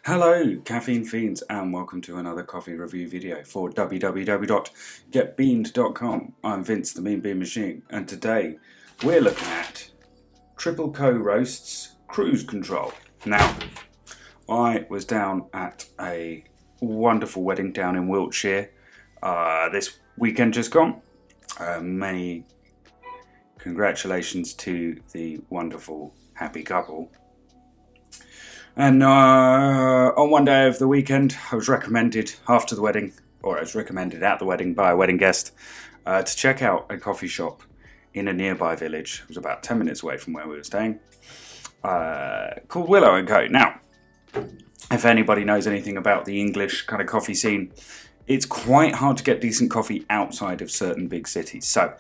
Hello, caffeine fiends, and welcome to another coffee review video for www.getbeaned.com. I'm Vince, the Mean Bean Machine, and today we're looking at Triple Co-Roast's Cruise Control. Now, I was down at a wonderful wedding down in Wiltshire this weekend just gone. Many congratulations to the wonderful happy couple. And on one day of the weekend, I was recommended after the wedding, or I was recommended at the wedding by a wedding guest, to check out a coffee shop in a nearby village. It was about 10 minutes away from where we were staying, called Willow & Co. Now, if anybody knows anything about the English kind of coffee scene, it's quite hard to get decent coffee outside of certain big cities. So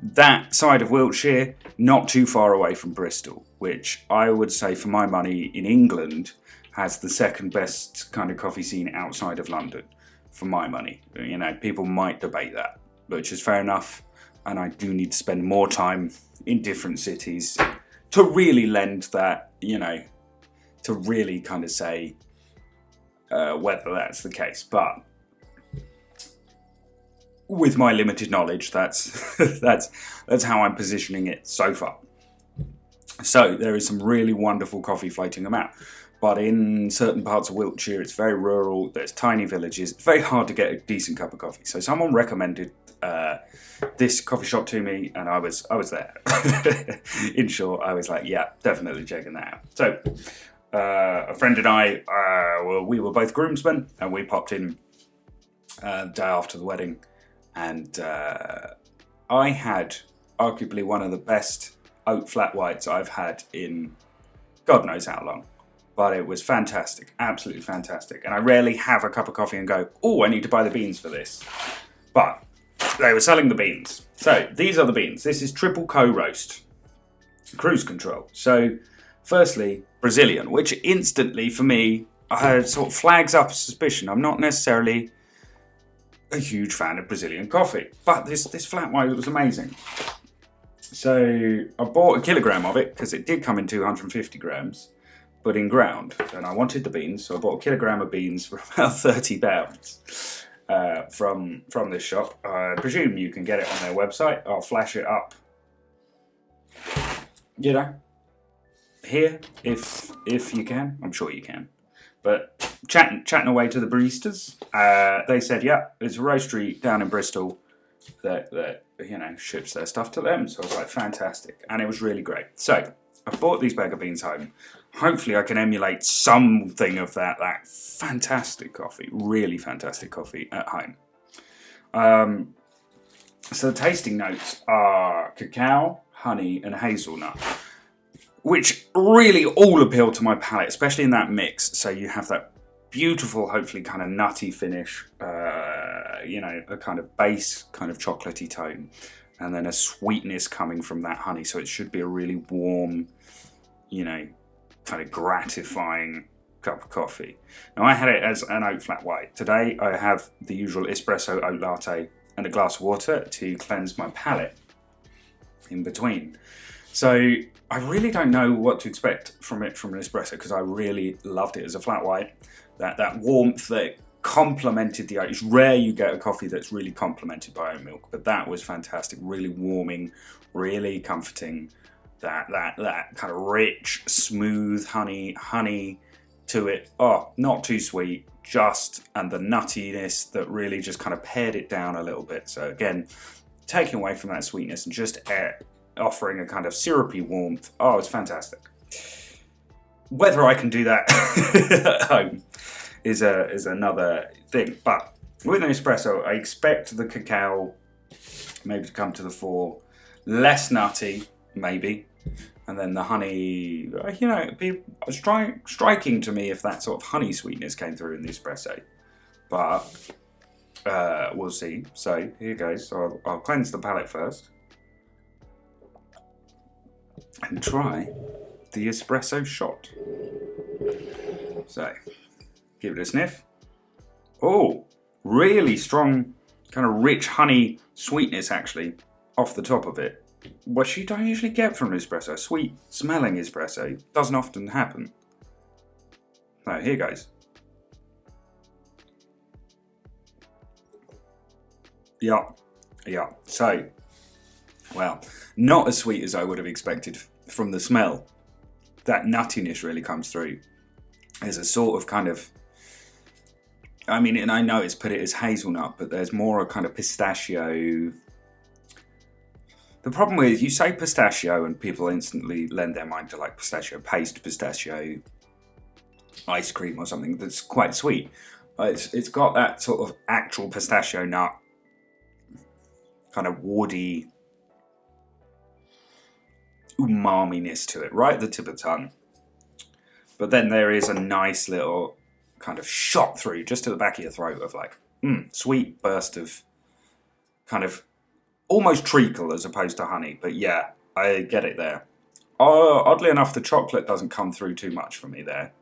that side of Wiltshire, not too far away from Bristol, which I would say for my money in England has the second best kind of coffee scene outside of London, for my money. You know, people might debate that, which is fair enough. And I do need to spend more time in different cities to really lend that, you know, to really kind of say whether that's the case. But with my limited knowledge, that's that's how I'm positioning it so far. So there is some really wonderful coffee floating about, but in certain parts of Wiltshire, it's very rural. There's tiny villages. It's very hard to get a decent cup of coffee. So someone recommended this coffee shop to me, and I was there. In short, I was like, yeah, definitely checking that out. So a friend and I, we were both groomsmen, and we popped in the day after the wedding. And I had arguably one of the best oat flat whites I've had in God knows how long. But it was fantastic, absolutely fantastic. And I rarely have a cup of coffee and go, oh, I need to buy the beans for this. But they were selling the beans. So these are the beans. This is Triple Co-Roast Cruise Control. So firstly, Brazilian, which instantly for me sort of flags up a suspicion. I'm not necessarily a huge fan of Brazilian coffee, but this flat white was amazing. So I bought a kilogram of it because it did come in 250 grams, but in ground. And I wanted the beans, so I bought a kilogram of beans for about £30 from this shop. I presume you can get it on their website. I'll flash it up, you know, here if you can. I'm sure you can. But chatting away to the baristas, they said, yeah, it's a roastery down in Bristol that you know, ships their stuff to them. So I was like, fantastic. And it was really great. So I bought these bag of beans home. Hopefully I can emulate something of that fantastic coffee, really fantastic coffee at home. So the tasting notes are cacao, honey, and hazelnut, which really all appeal to my palate, especially in that mix. So you have that beautiful, hopefully kind of nutty finish, you know, a kind of base, kind of chocolatey tone, and then a sweetness coming from that honey. So it should be a really warm, you know, kind of gratifying cup of coffee. Now I had it as an oat flat white. Today I have the usual espresso oat latte and a glass of water to cleanse my palate in between. So I really don't know what to expect from it from an espresso, because I really loved it as a flat white. That warmth that complemented the oat. It's rare you get a coffee that's really complemented by oat milk, but that was fantastic. Really warming, really comforting. That kind of rich, smooth honey to it. Oh, not too sweet, and the nuttiness that really just kind of pared it down a little bit. So again, taking away from that sweetness and just offering a kind of syrupy warmth. Oh, it's fantastic. Whether I can do that at home is another thing. But with an espresso, I expect the cacao maybe to come to the fore, less nutty, maybe, and then the honey, you know, it'd be striking to me if that sort of honey sweetness came through in the espresso. But we'll see. So here goes. So I'll cleanse the palate first and try the espresso shot. So give it a sniff. Oh, really strong, kind of rich honey sweetness actually off the top of it, which you don't usually get from an espresso. Sweet smelling espresso doesn't often happen. So here goes. Yeah, yeah. So, well, not as sweet as I would have expected from the smell. That nuttiness really comes through. There's a sort of kind of, I mean, and I know it's put it as hazelnut, but there's more a kind of pistachio. The problem with, you say pistachio and people instantly lend their mind to like pistachio paste, pistachio ice cream or something that's quite sweet. It's got that sort of actual pistachio nut, kind of woody umami-ness to it, right at the tip of the tongue. But then there is a nice little kind of shot through just to the back of your throat of like, sweet burst of kind of almost treacle as opposed to honey. But yeah, I get it there. Oddly enough, the chocolate doesn't come through too much for me there.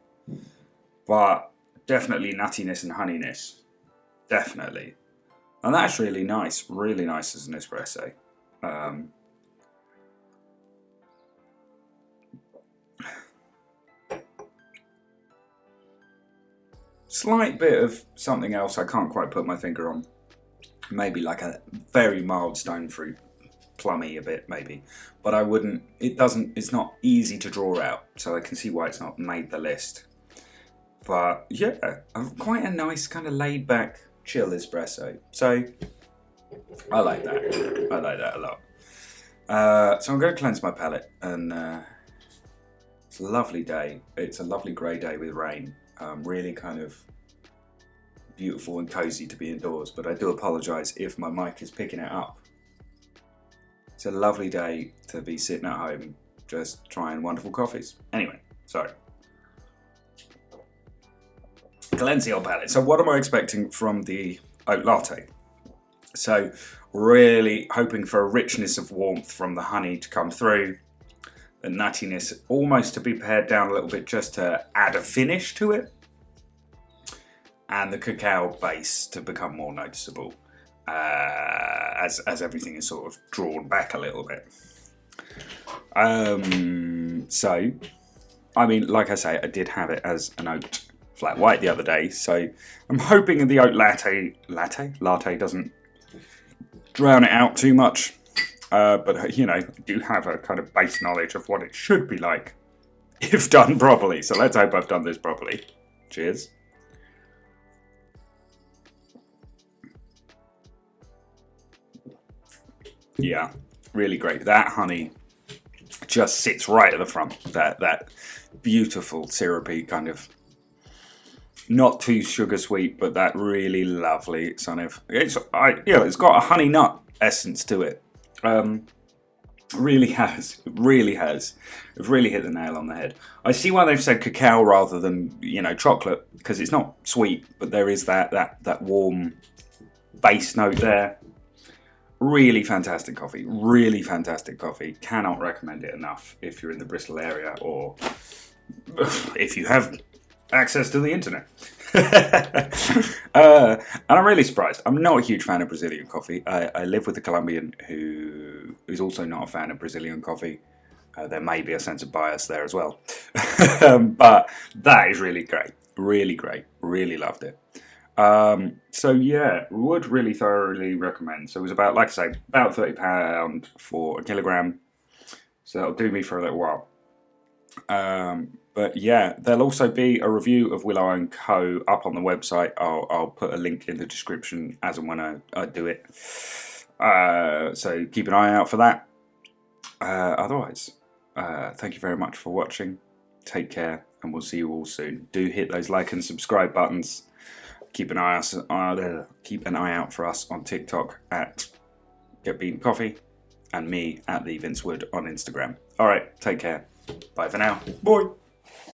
But definitely nuttiness and honeyness. Definitely. And that's really nice as an espresso. Slight bit of something else I can't quite put my finger on. Maybe like a very mild stone fruit, plummy a bit maybe. But I wouldn't, it's not easy to draw out, so I can see why it's not made the list. But yeah, quite a nice kind of laid back, chill espresso. So I like that. I like that a lot. So I'm going to cleanse my palate, and it's a lovely day. It's a lovely grey day with rain. Really kind of beautiful and cozy to be indoors, but I do apologise if my mic is picking it up. It's a lovely day to be sitting at home just trying wonderful coffees. Anyway, sorry. Cleanse your palate. So what am I expecting from the oat latte? So really hoping for a richness of warmth from the honey to come through. The nuttiness almost to be pared down a little bit just to add a finish to it. And the cacao base to become more noticeable as everything is sort of drawn back a little bit. So, I mean, like I say, I did have it as an oat flat white the other day, so I'm hoping the oat latte doesn't drown it out too much. But, you know, I do have a kind of base knowledge of what it should be like if done properly. So let's hope I've done this properly. Cheers. Yeah, really great. That honey just sits right at the front. That beautiful syrupy kind of, not too sugar sweet, but that really lovely kind of, it's got a honey nut essence to it. Really has. It really has. It's really hit the nail on the head. I see why they've said cacao rather than, you know, chocolate, because it's not sweet, but there is that warm base note there. Really fantastic coffee. Really fantastic coffee. Cannot recommend it enough if you're in the Bristol area or if you have access to the internet. And I'm really surprised. I'm not a huge fan of Brazilian coffee. I live with a Colombian who is also not a fan of Brazilian coffee. There may be a sense of bias there as well. But that is really great. Really great. Really loved it. So yeah, would really thoroughly recommend. So it was about, like I say, about £30 for a kilogram. So that'll do me for a little while. But yeah, there'll also be a review of Willow & Co. up on the website. I'll put a link in the description as and when I do it. So keep an eye out for that. Otherwise, thank you very much for watching. Take care, and we'll see you all soon. Do hit those like and subscribe buttons. Keep an eye out for us on TikTok at Get Bean Coffee, and me at the Vince Wood on Instagram. All right, take care. Bye for now. Bye.